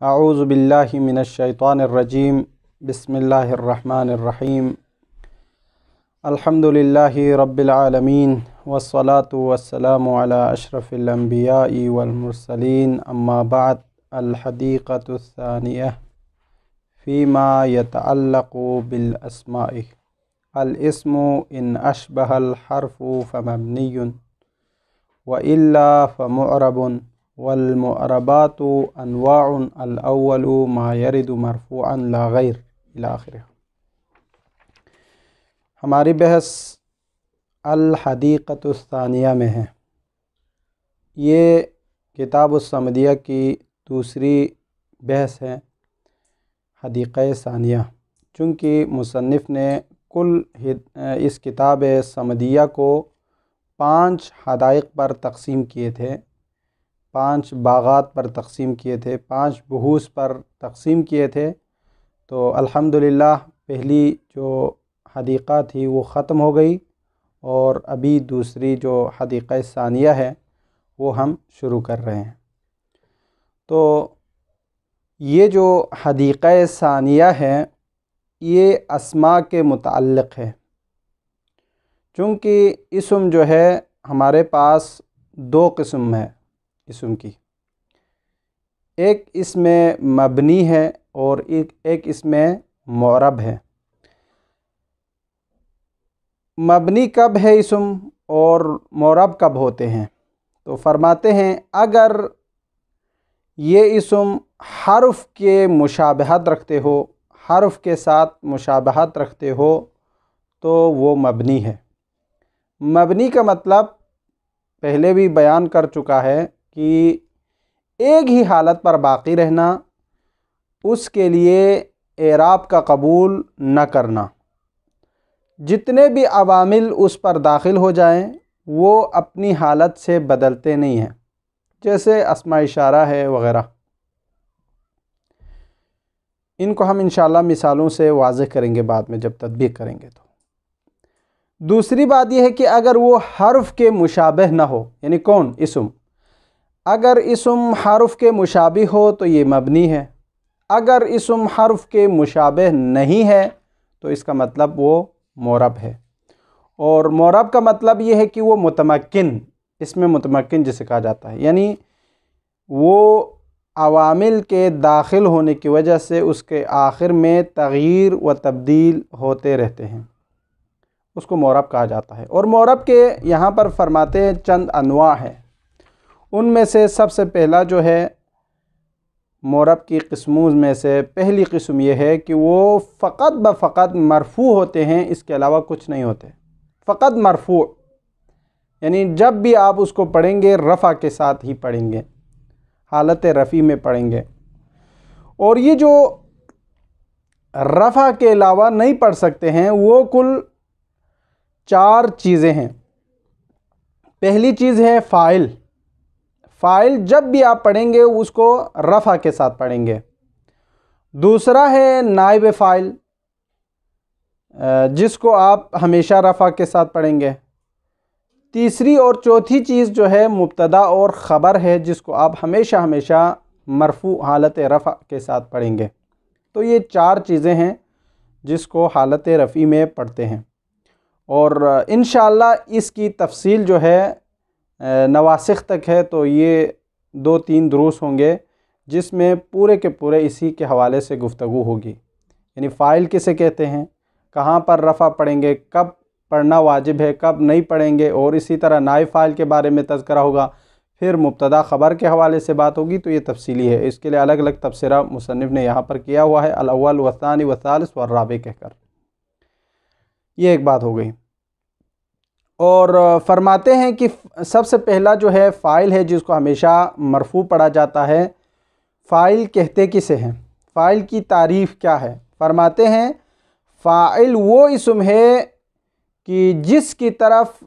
अऊज़ु बिल्लाहि मिनश्शैतानिर्रजीम बिस्मिल्लाहिर्रहमानिर्रहीम अल्हम्दुलिल्लाहि रब्बिल आलमीन वस्सलातु वस्सलामु अला अशरफिल अंबियाइ वल मुरसलीन अम्मा बाद अल हदीक़तुस्सानियह फ़ीमा यतअल्लक़ु बिल अस्माइ अल इस्मु इन अशबहल हर्फ़ु फ़मब्नियुन व इल्ला फ़मुअरबुन वल मुअरबातु अनवाउन अल अव्वलु मा यरिदु मरफ़ूअन ला गैर इला आखिरिह। हमारी बहस अल हदीक़तुस्सानिया में है। ये किताबुस्समदिया की दूसरी बहस है हदीक़े सानिया। चूँकि मुसन्निफ़ ने कुल इस किताब समदिया को 5 हदाइक़ पर तक़सीम किए थे, 5 बाग़ात पर तक़सीम किए थे, 5 बहूस पर तक़सीम किए थे। तो अल्हम्दुलिल्लाह पहली जो हदीक़ा थी वो ख़त्म हो गई और अभी दूसरी जो हदीक़ा सानिया है वो हम शुरू कर रहे हैं। तो ये जो हदीक़ा सानिया है ये अस्मा के मुतअल्लिक़ है। चूँकि इसम जो है हमारे पास 2 किस्म है इसम की, एक इसमें मबनी है और एक इसमें मुअरब है। मबनी कब है इसम और मुअरब कब होते हैं? तो फरमाते हैं अगर ये इसम हर्फ़ के मुशाबहत रखते हो, हर्फ़ के साथ मुशाबहत रखते हो तो वो मबनी है। मबनी का मतलब पहले भी बयान कर चुका है कि एक ही हालत पर बाक़ी रहना, उसके लिए एराब का कबूल न करना। जितने भी अवामिल उस पर दाखिल हो जाएं वो अपनी हालत से बदलते नहीं हैं, जैसे अस्मा इशारा है वग़ैरह। इनको हम इंशाअल्लाह मिसालों से वाज़ेह करेंगे बाद में जब तदबीक करेंगे। तो दूसरी बात यह है कि अगर वो हर्फ़ के मुशाबह न हो, यानी कौन इसम, अगर इसम हर्फ़ के मुशाबिह हो तो ये मबनी है। अगर इसम हर्फ़ के मुशाबह नहीं है तो इसका मतलब वो मुअरब है। और मुअरब का मतलब ये है कि वो मुतमक्किन, इसमें मुतमक्किन जिसे कहा जाता है, यानी वो अवामिल के दाखिल होने की वजह से उसके आखिर में तग़यीर व तब्दील होते रहते हैं, उसको मुअरब कहा जाता है। और मुअरब के यहाँ पर फरमाते हैं चंद अनवा हैं। उनमें से सबसे पहला जो है मुअरब की किस्मों में से पहली किस्म ये है कि वो फ़क़त ब फ़क़त मरफ़ू होते हैं, इसके अलावा कुछ नहीं होते। फ़क़त मरफ़ू यानी जब भी आप उसको पढ़ेंगे रफ़ा के साथ ही पढ़ेंगे, हालत रफ़ी में पढ़ेंगे। और ये जो रफ़ा के अलावा नहीं पढ़ सकते हैं वो कुल 4 चीज़ें हैं। पहली चीज़ है फ़ाइल। फ़ाइल जब भी आप पढ़ेंगे उसको रफ़ा के साथ पढ़ेंगे। दूसरा है नाइब फ़ाइल, जिसको आप हमेशा रफ़ा के साथ पढ़ेंगे। तीसरी और चौथी चीज़ जो है मुब्तदा और ख़बर है, जिसको आप हमेशा हमेशा मरफ़ू हालत रफ़ा के साथ पढ़ेंगे। तो ये 4 चीज़ें हैं जिसको हालत रफ़ी में पढ़ते हैं। और इंशाअल्लाह इसकी तफ़सील जो है नवासिख़ तक है, तो ये 2-3 दुरूस होंगे जिसमें पूरे के पूरे इसी के हवाले से गुफ्तगू होगी। यानी फ़ाइल किसे कहते हैं, कहाँ पर रफ़ा पढ़ेंगे, कब पढ़ना वाजिब है, कब नहीं पढ़ेंगे, और इसी तरह नाइब फ़ाइल के बारे में तज़किरा होगा। फिर मुब्तदा ख़बर के हवाले से बात होगी। तो ये तफ़सीली है, इसके लिए अलग अलग तबसरा मुसन्निफ़ ने यहाँ पर किया हुआ है, अल अव्वल व सानी व सालिस व राबे कहकर। ये एक बात हो गई। और फरमाते हैं कि सबसे पहला जो है फ़ाइल है जिसको हमेशा मरफ़ू पढ़ा जाता है। फ़ाइल कहते किसे हैं, फ़ाइल की तारीफ़ क्या है? फरमाते हैं फ़ाइल वो इसम है कि जिसकी तरफ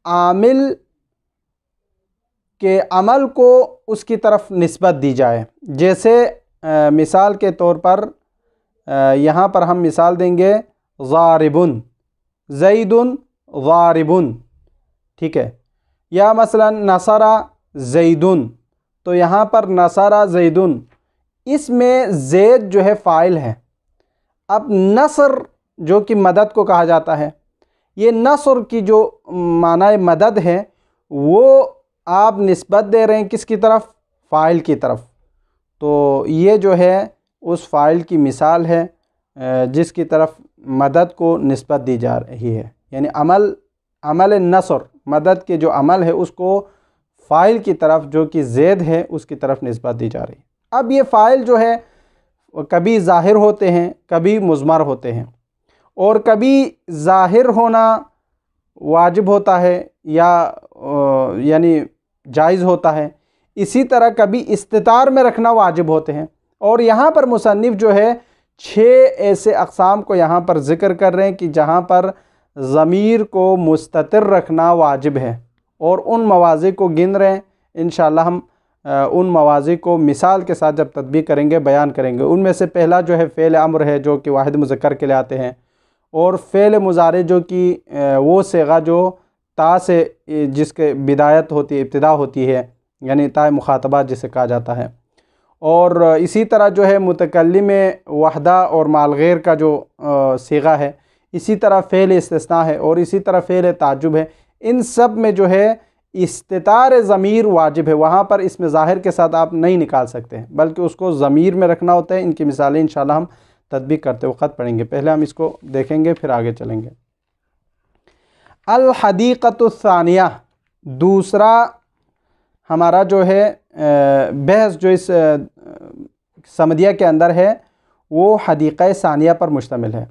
आमिल के अमल को उसकी तरफ निस्बत दी जाए। जैसे मिसाल के तौर पर यहाँ पर हम मिसाल देंगे ज़ारिबुन, ज़ैदुन ज़ारिबुन, ठीक है। या मसलन नसरा ज़ैदुन, तो यहाँ पर नसरा ज़ैदुन इसमें ज़ेद जो है फ़ाइल है। अब नसर जो कि मदद को कहा जाता है, ये नसर की जो माना मदद है वो आप निस्बत दे रहे हैं किसकी तरफ? फ़ाइल की तरफ। तो ये जो है उस फ़ाइल की मिसाल है जिसकी तरफ मदद को निस्बत दी जा रही है। यानी अमल नसर, मदद के जो अमल है उसको फ़ाइल की तरफ जो कि ज़ेद है उसकी तरफ निस्बत दी जा रही है। अब ये फ़ाइल जो है कभी ज़ाहिर होते हैं, कभी मुज़मर होते हैं, और कभी ज़ाहिर होना वाजिब होता है या यानी जायज़ होता है। इसी तरह कभी इस्तितार में रखना वाजिब होते हैं। और यहाँ पर मुसन्निफ़ जो है 6 ऐसे अक़साम को यहाँ पर ज़िक्र कर रहे हैं कि जहाँ पर ज़मीर को मुस्ततिर रखना वाजिब है, और उन मवाज़ी को गिन रहे हैं। इंशाअल्लाह हम उन मवाज़ी को मिसाल के साथ जब तत्बीक करेंगे बयान करेंगे। उनमें से पहला जो है फ़ेल अम्र है जो कि वाहिद मुज़क्कर के लिए आते हैं, और फ़ेल मुज़ारे जो कि वो सेगा जो ता से जिसके बिदायत होती है, इब्तिदा होती है, यानी ता मुखातबा जिसे कहा जाता है। और इसी तरह जो है मुतकल्लिम वहदा और मालगैर का जो सीगा है, इसी तरह फ़ेल इस्तिस्ना है, और इसी तरह फ़ेल ताज्जुब है। इन सब में जो है इस्तितार ज़मीर वाजिब है। वहाँ पर इसमें ज़ाहिर के साथ आप नहीं निकाल सकते हैं, बल्कि उसको ज़मीर में रखना होता है। इनकी मिसालें इंशाअल्लाह हम तदबीक करते वक़्त पढ़ेंगे। पहले हम इसको देखेंगे फिर आगे चलेंगे। अल हदीक़तु सानिया, दूसरा हमारा जो है बहस जो इस समदिया के अंदर है वो हदीक़ा सानिया पर मुश्तमिल है।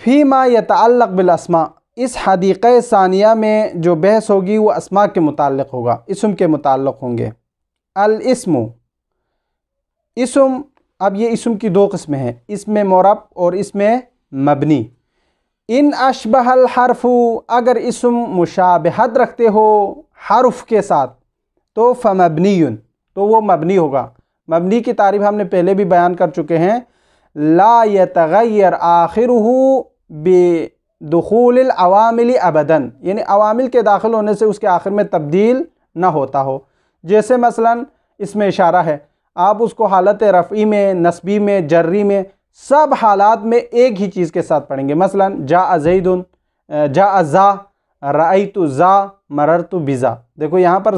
फ़ीमा यतअल्लक़ बिल अस्मा, इस हदीक़ा सानिया में जो बहस होगी वो अस्मा के मुताल्लिक़ होगा, इसम के मुताल्लिक़ होंगे। अल इस्मु, इसम, अब ये इसम की 2 किस्में हैं, इसमें मोरब और इसमें मबनी। इन अशबहल हरफु, अगर इसम मुशाबहत रखते हो हर्फ के साथ तो फ़मबनीयुन, तो वो मबनी होगा। मबनी की तारीफ़ हमने पहले भी बयान कर चुके हैं। ला यतगय्यर आखिरुहु बिदुखूलिल अवामिल अबदन, यानी अवामिल के दाखिल होने से उसके आखिर में तब्दील ना होता हो। जैसे मसलन इसमें इशारा है, आप उसको हालत रफ़ी में, नस्बी में, जर्री में, सब हालात में एक ही चीज़ के साथ पढ़ेंगे। मसलन जा ज़ैदुन, जा ज़ा, रअयतु ज़ा, मररतु बिज़ा। देखो यहाँ पर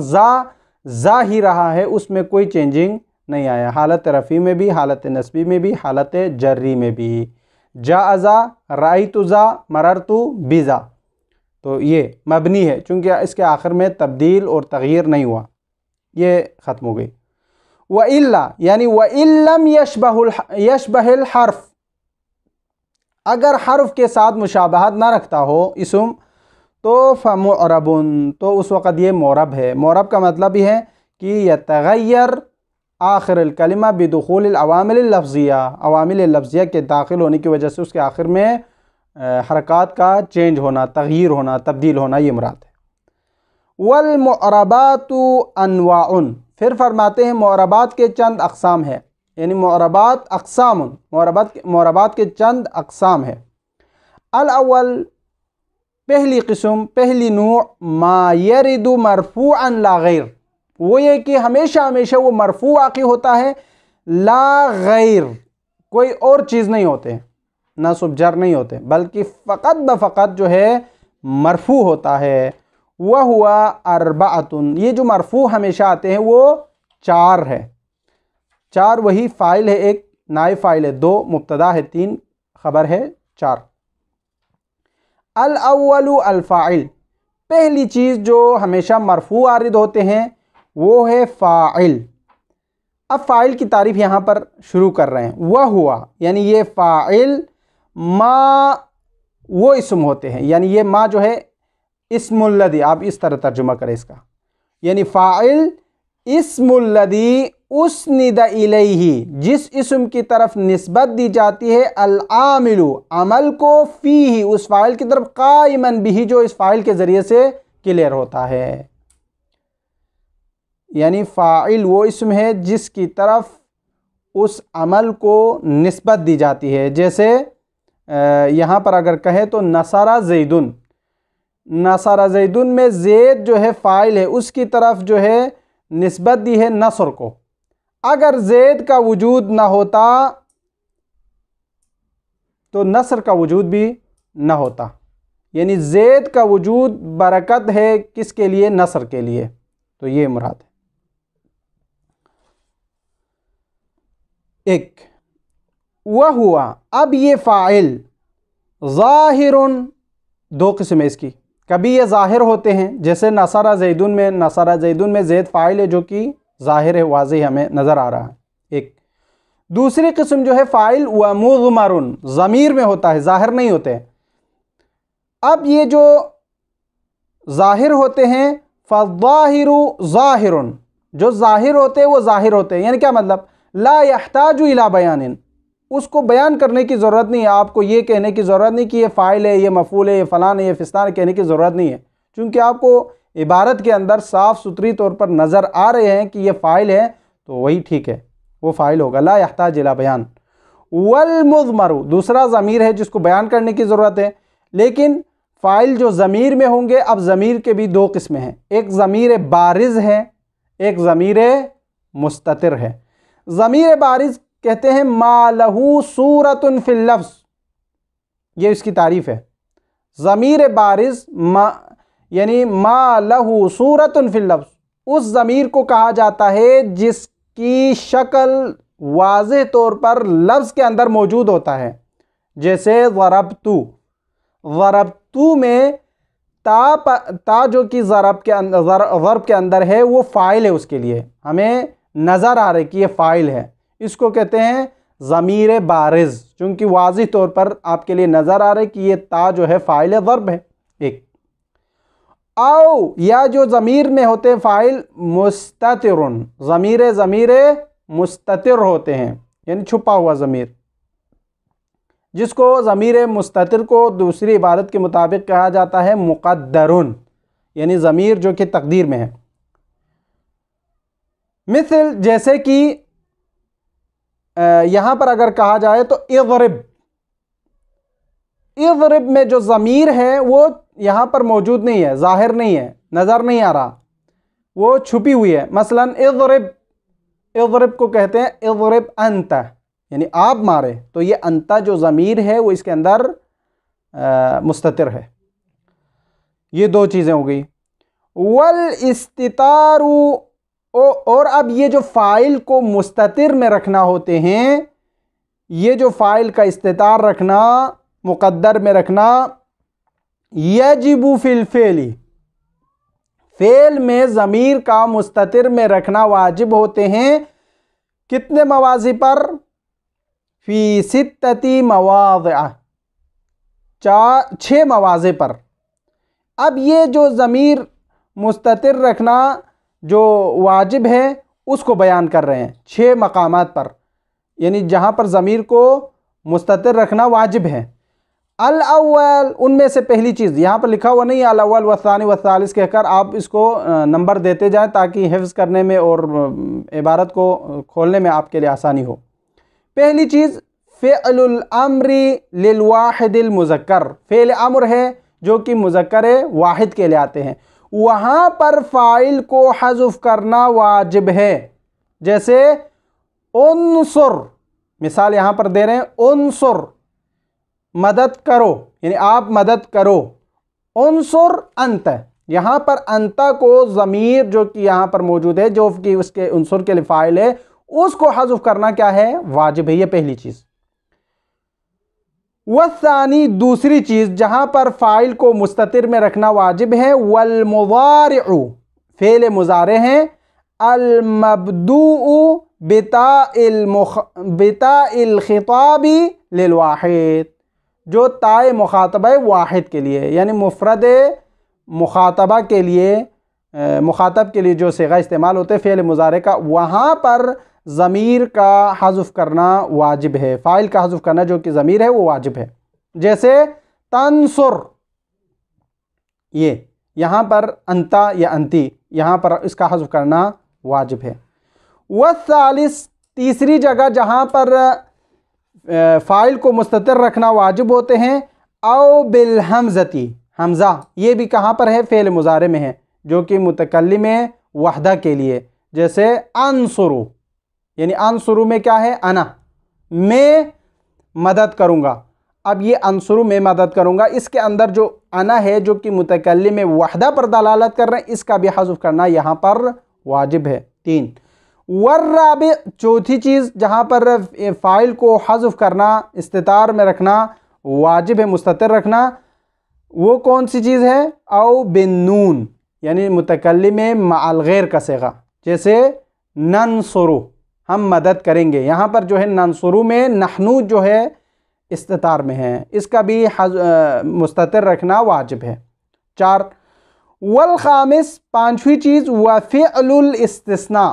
ज़ा ही रहा है, उसमें कोई चेंजिंग नहीं आया। हालत रफ़ी में भी, हालत नस्बी में भी, हालत जर्री में भी। जा ज़ा, रअयतु ज़ा, मररतु बिज़ा, तो ये मबनी है चूँकि इसके आखिर में तब्दील और तग़यीर नहीं हुआ, ये ख़त्म हो गई। व इल्ला, यानी व इल्लम यशबहिल हर्फ, अगर हर्फ के साथ मुशाबहत ना रखता हो इसम तो फ़मुअरबुन, तो उस वक़्त ये मोरब है। मोरब का मतलब ही है कि यतगय्यर आखिर कलिमा बिदुखूलिल अवामिल लफ्ज़िया, अवामिल लफ्ज़िया के दाखिल होने की वजह से उसके आखिर में हरकत का चेंज होना, तग़यीर होना, तब्दील होना, ये मुराद है। वल मुअरबातु अनवाउन, फिर फरमाते हैं मुअरबात के चंद अक़साम है, यानी मुअरबात अक़सामुन, मुअरबात के चंद अक़साम है। अल अव्वल, पहली किस्म, पहली नूअ, मा यरिदु मरफ़ूअन ला गैर, वो ये कि हमेशा हमेशा वो मरफ़ू वाक़ई होता है, ला गैर, कोई और चीज़ नहीं होते, नस्ब जर नहीं होते, बल्कि फ़क़त ब फ़क़त जो है मरफ़ू होता है। वह हुआ अरबाअतुन, ये जो मरफ़ू हमेशा आते हैं वो 4 है। 4 वही फ़ाइल है, एक नाइब फ़ाइल है, 2 मुब्तदा है, 3 ख़बर है, 4। अल अव्वलु अल फ़ाइल, पहली चीज़ जो हमेशा मरफ़ू आरिद होते हैं वो है फ़ाइल। अब फ़ाइल की तारीफ़ यहाँ पर शुरू कर रहे हैं। वह हुआ, यानी ये फ़ाइल, मा, वो इसम होते हैं, यानी ये मा जो है इस्मुल्लदी, आप इस तरह तर्जुमा करें इसका, यानी फ़ाइल इस्मुल्लदी उस्निद इलैहि, जिस इसम की तरफ निस्बत दी जाती है, अल आमिलु, अमल को, फ़ीही, उस फ़ाइल की तरफ, काइमन बिही, जो इस फ़ाइल के ज़रिए से क्लियर होता है। यानी फ़ाइल वो इसम है जिसकी तरफ उस अमल को निस्बत दी जाती है। जैसे यहाँ पर अगर कहें तो नसरा ज़ैदुन, नसरा ज़ैदुन में ज़ैद जो है फ़ाइल है, उसकी तरफ जो है निस्बत दी है नसर को। अगर ज़ैद का वजूद ना होता तो नसर का वजूद भी ना होता। यानी ज़ैद का वजूद बरकत है किसके लिए? नसर के लिए। तो ये मुराद है। एक वह हुआ, अब ये फ़ाइल ज़ाहिरुन, दो किस्म है इसकी। कभी ये ज़ाहिर होते हैं, जैसे नसरा ज़ैदुन में, नसरा ज़ैदुन में ज़ैद फ़ाइल है जो कि ज़ाहिर है, वाज़ेह हमें नज़र आ रहा है। एक दूसरी किस्म जो है फ़ाइल व मुज़मरुन, ज़मीर में होता है, ज़ाहिर नहीं होते। अब ये जो ज़ाहिर होते हैं, फ़ज़्ज़ाहिरु ज़ाहिरुन, जो ज़ाहिर होते हैं वो ज़ाहिर होते हैं। यानी क्या मतलब? ला यहताजु इला बयानिन, उसको बयान करने की ज़रूरत नहीं है, आपको ये कहने की ज़रूरत नहीं कि ये फ़ाइल है, ये मफ़ूल है, ये फ़लान है, ये फ़िस्तान, कहने की ज़रूरत नहीं है, क्योंकि आपको इबारत के अंदर साफ़ सुथरी तौर पर नज़र आ रहे हैं कि ये फ़ाइल है, तो वही ठीक है, वो फ़ाइल होगा। ला यहताज इला बयान। वल मुज़मरु, दूसरा ज़मीर है जिसको बयान करने की ज़रूरत है, लेकिन फ़ाइल जो ज़मीर में होंगे, अब ज़मीर के भी दो किस्में हैं, एक ज़मीर बारिज़ है, एक ज़मीर मुस्ततिर है। ज़मीर बारिज़ कहते हैं मा लहू सूरतुन फिल लफ्ज़, ये इसकी तारीफ़ है। ज़मीर बारिज़ यानी मा लहू सूरतुन फिल लफ्ज़, उस ज़मीर को कहा जाता है जिसकी शक्ल वाज़ेह तौर पर लफ्ज़ के अंदर मौजूद होता है। जैसे ज़रबतु, ज़रबतु में ता जो कि ज़रब के अंदर है, वो फ़ाइल है, उसके लिए हमें नज़र आ रहा है कि ये फ़ाइल है, इसको कहते हैं ज़मीर बारिज़, चूँकि वाज़ेह तौर पर आपके लिए नज़र आ रहा है कि ये ता जो है फ़ाइल है, ज़र्ब है। एक आओ, या जो ज़मीर में होते हैं फ़ाइल मुस्ततिरुन, ज़मीर मुस्ततिर होते हैं, यानी छुपा हुआ ज़मीर, जिसको ज़मीर मुस्ततिर को दूसरी इबारत के मुताबिक कहा जाता है मुक़द्दरुन, यानी ज़मीर जो कि तकदीर में है। मिसल, जैसे कि यहाँ पर अगर कहा जाए तो इज़रिब, इज़रिब में जो ज़मीर है वो यहाँ पर मौजूद नहीं है, ज़ाहिर नहीं है, नज़र नहीं आ रहा, वो छुपी हुई है। मसलन इज़रिब, इज़रिब को कहते हैं इज़रिब अंत, यानी आप मारे, तो ये अंता जो ज़मीर है वो इसके अंदर मुस्ततिर है। ये दो चीज़ें हो गई। वल इस्तितारु, और अब ये जो फ़ाइल को मुस्ततिर में रखना होते हैं, ये जो फ़ाइल का इस्तितार रखना, मुक़द्दर में रखना, यजिबु फिल फ़ेली, फ़ेल में ज़मीर का मुस्ततिर में रखना वाजिब होते हैं। कितने मवाज़ि पर? फ़ी सित्तति मवाज़िअ, 6 मवाज़े पर। अब ये जो ज़मीर मुस्ततिर रखना जो वाजिब है उसको बयान कर रहे हैं 6 मकामात पर, यानी जहाँ पर ज़मीर को मुस्ततिर रखना वाजिब है। अल अव्वल, उनमें से पहली चीज़, यहाँ पर लिखा हुआ नहीं अल अव्वल वस्सानी वस्सालिस कहकर, आप इसको नंबर देते जाएं ताकि हिफ्ज़ करने में और इबारत को खोलने में आपके लिए आसानी हो। पहली चीज़ फ़िअलुल अम्री लिल वाहिदिल मुज़क्कर, फ़ेल अम्र है जो कि मुज़क्कर वाहिद के लिए आते हैं, वहाँ पर फ़ाइल को हज़फ करना वाजिब है। जैसे उन्सुर, मिसाल यहाँ पर दे रहे हैं, उन्सुर मदद करो, यानी आप मदद करो। उन्सुर अंत, यहाँ पर अंता को ज़मीर जो कि यहाँ पर मौजूद है, जो कि उसके उन्सुर के लिए फ़ाइल है, उसको हज़फ करना क्या है? वाजिब है। ये पहली चीज़। वस्सानी, दूसरी चीज़ जहाँ पर फ़ाइल को मुस्ततिर में रखना वाजिब है, वल मुज़ारिउ, फ़ेल मुज़ारे हैं, अल मबदूउ बिताइल खिताबी लिल वाहिद, जो ताए मुखातबा वाहिद के लिए, यानी मुफ़रद मुखातबा के लिए, मुखातब के लिए जो सिगा इस्तेमाल होते हैं फ़ेल मुज़ारे का, वहाँ पर ज़मीर का हज़फ करना वाजिब है, फ़ाइल का हज़फ करना जो कि ज़मीर है वो वाजिब है। जैसे तंसुर, ये यहाँ पर अंता या अंती, यहाँ पर इसका हज़फ करना वाजिब है। वस्सालिस, तीसरी जगह जहाँ पर फ़ाइल को मुस्ततिर रखना वाजिब होते हैं, औ बिल हमज़ती, हमज़ा, ये भी कहाँ पर है? फ़ेल मुज़ारे में है, जो कि मुतकल्लिम वहदा के लिए, जैसे अंसुरु, यानी अंसुरु में क्या है, अना, मैं मदद करूँगा। अब ये अंसुरु में मदद करूँगा, इसके अंदर जो अना है जो कि मुतकल्लिम में वहदा पर दलालत कर रहे हैं, इसका भी हज़्फ़ करना यहाँ पर वाजिब है। 3 वर्राबि, चौथी चीज़ जहाँ पर फ़ाइल को हज़्फ़ करना, इस्तितार में रखना वाजिब है, मुस्ततिर रखना, वो कौन सी चीज़ है, औ बिन्नून, यानी मुतकल्लिम में मअल गैर का सिगा, जैसे नंसुरु, हम मदद करेंगे। यहाँ पर जो है नंसुरु में नहनु जो है इस्तितार में है, इसका भी मुस्ततिर रखना वाजिब है। 4 वल खामिस, पांचवी चीज़, व फ़िअलुल इस्तिस्ना,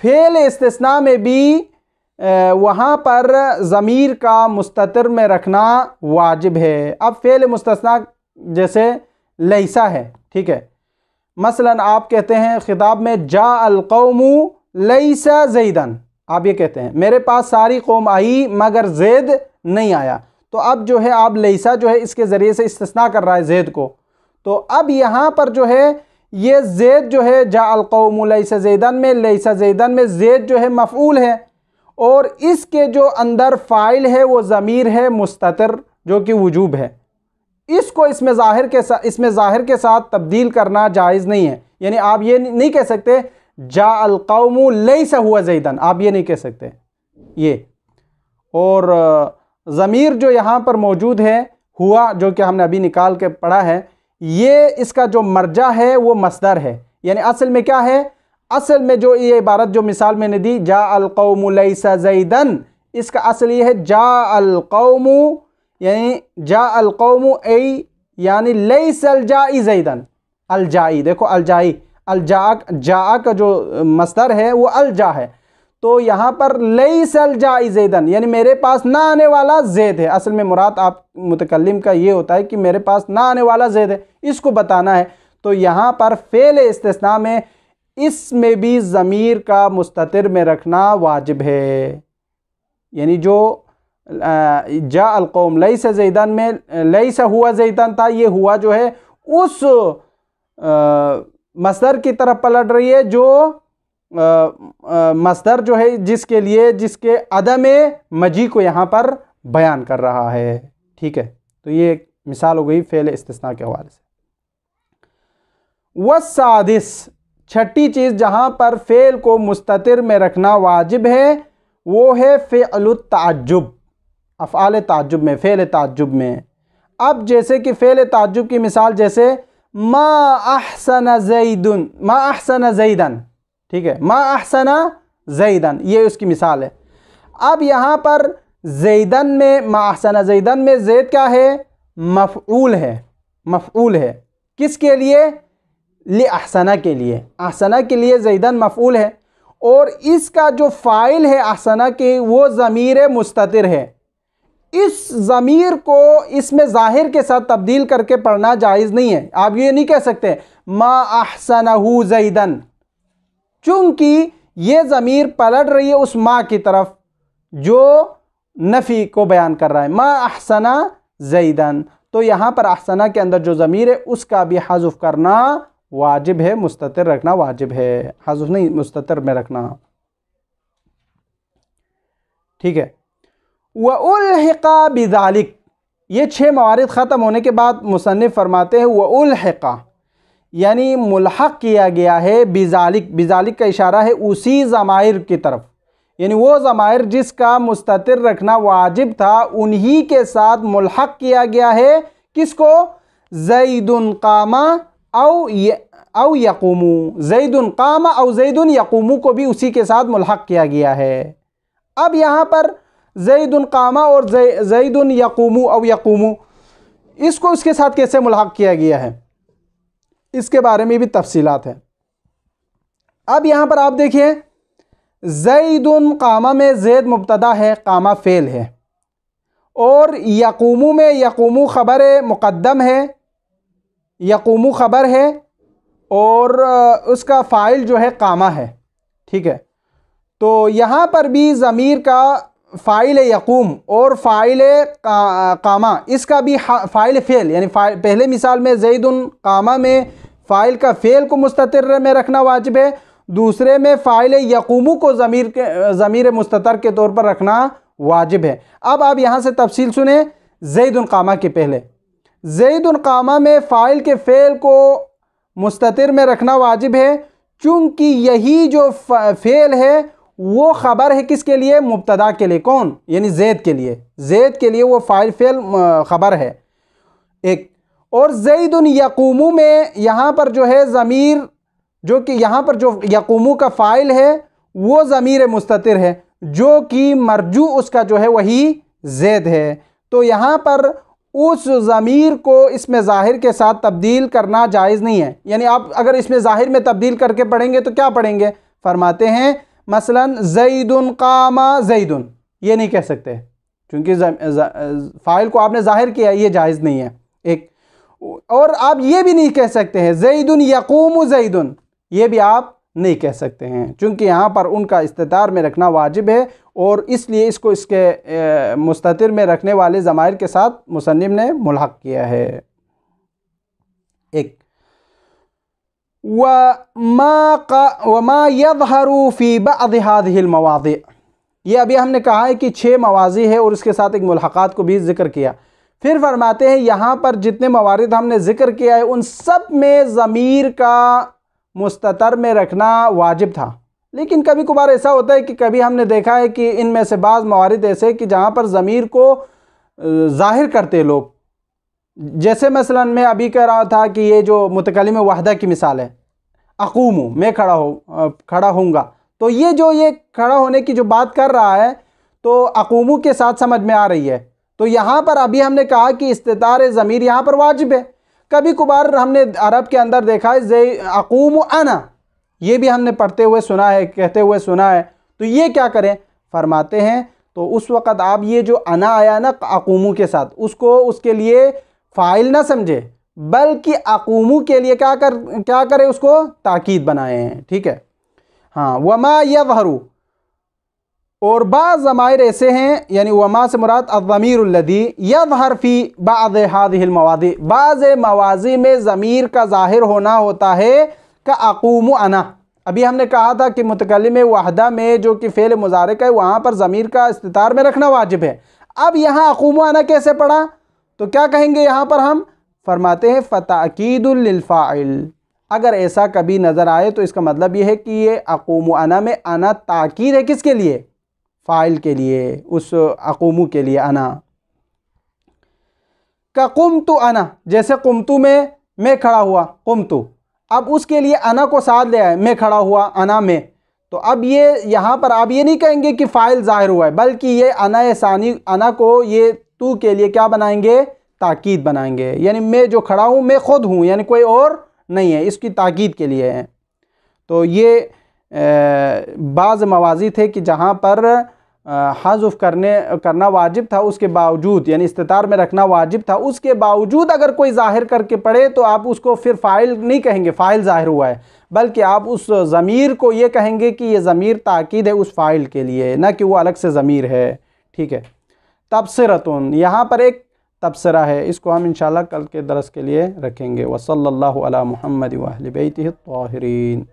फ़ेल इस्तिस्ना में भी वहाँ पर ज़मीर का मुस्ततिर में रखना वाजिब है। अब फ़ेल मुस्तना जैसे लैसा है, ठीक है, मसलन आप कहते हैं खिताब में जा अल कौमु लैसा ज़ैदन, आप ये कहते हैं मेरे पास सारी कौम आई मगर ज़ैद नहीं आया, तो अब जो है आप लैसा जो है इसके ज़रिए से इस्तिस्ना कर रहा है ज़ैद को। तो अब यहाँ पर जो है ये ज़ैद जो है जा अल कौमु लैसा ज़ैदन में, लैसा ज़ैदन में ज़ैद जो है मफ़ऊल है और इसके जो अंदर फ़ाइल है वो ज़मीर है मुस्ततिर जो कि वजूब है, इसको इसमें ज़ाहिर के साथ तब्दील करना जायज़ नहीं है। यानी आप ये नहीं कह सकते जा अल कौमु लैसा हुआ ज़ैदन, आप ये नहीं कह सकते ये। और ज़मीर जो यहाँ पर मौजूद है हुआ, जो कि हमने अभी निकाल के पढ़ा है, ये इसका जो मर्जा है वो मसदर है। यानी असल में क्या है, असल में जो ये इबारत जो मिसाल मैंने दी जा अल कौमु लैसा ज़ैदन, इसका असल ये है जा अल कौमु, यानी जा अल कौमु ए यानी लैसा अल जाई ज़ैदन, अल जाई, देखो अल जाई, अल जा का जो मसदर है वो अल जा है, तो यहाँ पर लैसा अल जाई ज़ैदन यानी मेरे पास ना आने वाला ज़ैद है। असल में मुराद आप मुतकल्लिम का ये होता है कि मेरे पास ना आने वाला ज़ैद है, इसको बताना है। तो यहाँ पर फ़ेल इस्तिस्ना में इसमें भी ज़मीर का मुस्ततिर में रखना वाजिब है। यानी जो जा अल कौम लैसा ज़ैदन में लैसा हुआ ज़ैदन था, ये हुआ जो है उस मसदर की तरफ पलट रही है जो मसदर जो है जिसके अदम मजी को यहाँ पर बयान कर रहा है, ठीक है। तो ये एक मिसाल हो गई फ़ेल इस्तिस्ना के हवाले से। वस्सादिस, छठी चीज़ जहाँ पर फ़ेल को मुस्ततिर में रखना वाजिब है वो है फ़िअलुत ताज्जुब, अफ़आल ताज्जुब में, फ़ेल ताज्जुब में। अब जैसे कि फ़ेल ताज्जुब की मिसाल जैसे मा अहसन ज़ैदुन, मा अहसन ज़ैदन, ठीक है, मा अहसना ज़ैदन, ये उसकी मिसाल है। अब यहाँ पर ज़ैदन में, मा अहसना ज़ैदन में ज़ैद क्या है, मफ़ऊल है, मफ़ऊल है, किसके लिए, ले अहसना के लिए, अहसना के लिए ज़ैदन मफ़ऊल है और इसका जो फ़ाइल है अहसना के वो ज़मीर मुस्ततिर है। इस ज़मीर को इसमें ज़ाहिर के साथ तब्दील करके पढ़ना जायज़ नहीं है। आप ये नहीं कह सकते मा अहसनहु ज़ैदन, चूँकि ये ज़मीर पलट रही है उस माँ की तरफ जो नफ़ी को बयान कर रहा है, मा अहसना ज़ैदन। तो यहाँ पर अहसना के अंदर जो ज़मीर है उसका भी हज़्फ़ करना वाजिब है, मुस्ततिर रखना वाजिब है, हज़्फ़ नहीं मुस्ततिर में रखना, ठीक है। व उल्हिक़ा बिज़ालिक, ये 6 मवारिद ख़त्म होने के बाद मुसन्निफ़ फरमाते हैं व उल्हिक़ा यानी मुल्हक़ किया गया है बिज़ालिक, बिज़ालिक का इशारा है उसी ज़माइर की तरफ, यानी वो ज़माइर जिसका मुस्ततिर रखना वाजिब था उन्हीं के साथ मुल्हक़ किया गया है। किसको, ज़ैदुन कामा औ यक़ूमु, ज़ैदुन कामा औ ज़ैदुन यक़ूमु को भी उसी के साथ मुल्हक़ किया गया है। अब यहाँ पर ज़ैदुन कामा और ज़ैदुन यक़ूमु औ यक़ूमु, इसको उसके साथ कैसे मुल्हक़ किया गया है इसके बारे में भी तफसीलात है। अब यहाँ पर आप देखिए ज़ैदुन कामा में ज़ैद मुब्तदा है, कामा फ़ेल है, और यक़ूमु में यक़ूमु ख़बर मुक़द्दम है, यक़ूमु ख़बर है और उसका फ़ाइल जो है कामा है, ठीक है। तो यहाँ पर भी ज़मीर का फ़ाइल यक़ूम और फ़ाइल कामा, इसका भी फ़ाइल फ़ेल, यानी पहले मिसाल में ज़ैदुन कामा में फ़ाइल का फ़ेल को मुस्ततिर में रखना वाजिब है, दूसरे में फ़ाइल यक़ूमु को ज़मीर मुस्ततर के तौर पर रखना वाजिब है। अब आप यहाँ से तफसील सुने। ज़ैदुन क़ामा के पहले ज़ैदुन क़ामा में फ़ाइल के फ़ेल को मुस्ततिर में रखना वाजिब है, चूँकि यही जो फ़ेल है वो ख़बर है किसके लिए? मुब्तदा के लिए। कौन? यानी ज़ैद के लिए। ज़ैद के लिए वो फ़ाइल फ़ेल ख़बर है एक। और ज़ैदुन यक़ूमु में यहाँ पर जो है ज़मीर, जो कि यहाँ पर जो यक़ूमु का फ़ाइल है वो ज़मीर मुस्ततिर है, जो कि मरजू उसका जो है वही ज़ैद है। तो यहाँ पर उस ज़मीर को इसमें ज़ाहिर के साथ तब्दील करना जायज़ नहीं है। यानी आप अगर इसमें ज़ाहिर में तब्दील करके पढ़ेंगे तो क्या पढ़ेंगे? फरमाते हैं मसलन ज़ैदुन क़ामा ज़ैदुन, ये नहीं कह सकते क्योंकि फ़ाइल को आपने ज़ाहिर किया, ये जायज़ नहीं है एक। और आप ये भी नहीं कह सकते हैं ज़ैदुन यक़ूमु ज़ैदुन, ये भी आप नहीं कह सकते हैं, क्योंकि यहाँ पर उनका इस्तितार में रखना वाजिब है और इसलिए इसको इसके मुस्ततिर में रखने वाले ज़माइर के साथ मुसन्निफ़ ने मुल्हक़ किया है एक। वमा यज़हरु फ़ी बअज़ हाज़िहिल मवाज़ि, ये अभी हमने कहा है कि 6 मवाज़ी है और उसके साथ एक मुल्हक़ात को भी ज़िक्र किया। फिर फरमाते हैं यहाँ पर जितने मवारिद हमने ज़िक्र किया है उन सब में ज़मीर का मुस्ततर में रखना वाजिब था, लेकिन कभी कभार ऐसा होता है कि कभी हमने देखा है कि इनमें से बाज़ मवारिद ऐसे कि जहाँ पर ज़मीर को ज़ाहिर करते लोग, जैसे मसलन मैं अभी कह रहा था कि ये जो मुतकल्लिम वहदा की मिसाल है, अक़ूमु, मैं खड़ा होऊंगा, तो ये खड़ा होने की जो बात कर रहा है तो अक़ूमु के साथ समझ में आ रही है। तो यहाँ पर अभी हमने कहा कि इस्तितार ज़मीर यहाँ पर वाजिब है। कभी कभार हमने अरब के अंदर देखा है अक़ूमु अना, ये भी हमने पढ़ते हुए सुना है, कहते हुए सुना है, तो ये क्या करें? फरमाते हैं तो उस वक़्त आप ये जो अना आया ना अक़ूमु के साथ, उसको उसके लिए फ़ाइल ना समझे, बल्कि अक़ूमु के लिए क्या करें? उसको ताकीद बनाए हैं, ठीक है। हाँ, वमा यज़हरु, और बाज़ ज़माइर ऐसे हैं, यानी वमा से मुराद अज़्ज़मीरुल्लज़ी यज़हर फ़ी बअज़ हाज़िहिल मवाज़ि, बाज़ मवाज़ी में ज़मीर का ज़ाहिर होना होता है का अक़ूमु अना। अभी हमने कहा था कि मुतकल्लिम वहदा में जो कि फ़ेल मुज़ारिक है वहाँ पर ज़मीर का इस्तितार में रखना वाजिब है। अब यहाँ अक़ूमु अना कैसे पढ़ा? तो क्या कहेंगे यहाँ पर हम? फरमाते हैं फ़ताकीदुल लिल फ़ाइल। अगर ऐसा कभी नज़र आए तो इसका मतलब ये है कि ये अक़ूमु अना में अना ताकीद है किसके लिए? फ़ाइल के लिए, उस अक़ूमु के लिए अना। का कुमतु अना, जैसे कुमतु में मैं खड़ा हुआ, कुमतु, अब उसके लिए अना को साथ ले आए, मैं खड़ा हुआ अना में, तो अब ये यहाँ पर आप ये नहीं कहेंगे कि फ़ाइल ज़ाहिर हुआ है, बल्कि ये अना सानी, अना को ये तू के लिए क्या बनाएंगे? ताकीद बनाएंगे। यानी मैं जो खड़ा हूँ मैं ख़ुद हूँ, यानी कोई और नहीं है, इसकी ताकीद के लिए है। तो ये बाज़ मवाज़ी थे कि जहाँ पर हज़्फ़ करना वाजिब था, उसके बावजूद, यानी इस्तितार में रखना वाजिब था, उसके बावजूद अगर कोई ज़ाहिर करके पढ़े तो आप उसको फिर फ़ाइल नहीं कहेंगे, फ़ाइल ज़ाहिर हुआ है, बल्कि आप उस ज़मीर को ये कहेंगे कि ये ज़मीर ताकीद है उस फ़ाइल के लिए, ना कि वो अलग से ज़मीर है, ठीक है। तबसिरतुन, यहाँ पर एक तबसरा है, इसको हम इंशाअल्लाह कल के दरस के लिए रखेंगे। वसल्लल्लाहु अला मुहम्मद व अहलि बैतिहि त्ताहिरीन।